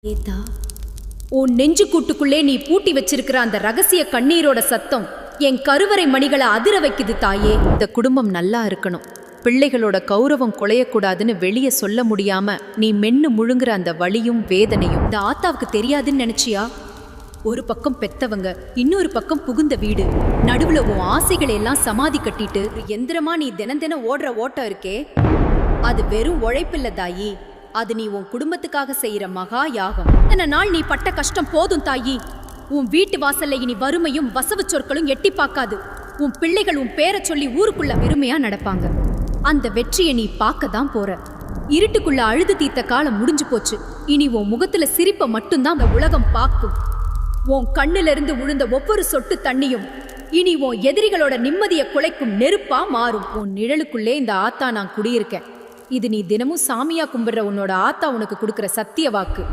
ஏதா உன் நெஞ்சு கூட்டுக்குள்ளே நீ பூட்டி வச்சிருக்கிற அந்த ரகசிய கண்ணீரோட சத்தம் என் கருவறை மணிகளை அதிர வைக்குது தாயே. இந்த குடும்பம் நல்லா இருக்கணும், பிள்ளைகளோட கௌரவம் குலையக்கூடாதுன்னு வெளியே சொல்ல முடியாம நீ மென்னு முழுங்குற அந்த வலியும் வேதனையும் இந்த ஆத்தாவுக்கு தெரியாதுன்னு நினைச்சியா? ஒரு பக்கம் பெத்தவங்க, இன்னொரு பக்கம் புகுந்த வீடு, நடுவுல உன் ஆசைகளை எல்லாம் சமாதி கட்டிட்டு எந்திரமா நீ தினம் தினம் ஓடுற ஓட்டம் இருக்கே, அது வெறும் உழைப்பில்ல தாயி, அது நீ உன் குடும்பத்துக்காக செய்யற மகா யாகம். இத்தனை நாள் நீ பட்ட கஷ்டம் போதும் தாயி. உன் வீட்டு வாசல்ல இனி வறுமையும் வசவு சொற்களும் எட்டி பார்க்காது. உன் பிள்ளைகள் உன் பேரை சொல்லி ஊருக்குள்ள பெருமையா நடப்பாங்க. அந்த வெற்றியை நீ பார்க்க தான் போற. இருட்டுக்குள்ள அழுது தீர்த்த காலம் முடிஞ்சு போச்சு. இனி உன் முகத்துல சிரிப்பை மட்டும்தான் அந்த உலகம் பார்க்கும். உன் கண்ணுல இருந்து விழுந்த ஒவ்வொரு சொட்டு தண்ணியும் இனி உன் எதிரிகளோட நிம்மதியை குலைக்கும் நெருப்பா மாறும். உன் நிழலுக்குள்ளே இந்த ஆத்தா நான் குடியிருக்கேன். இது நீ தினமும் சாமியா கும்பிடுற உன்னோட ஆத்தா உனக்கு கொடுக்கிற சத்திய வாக்கு.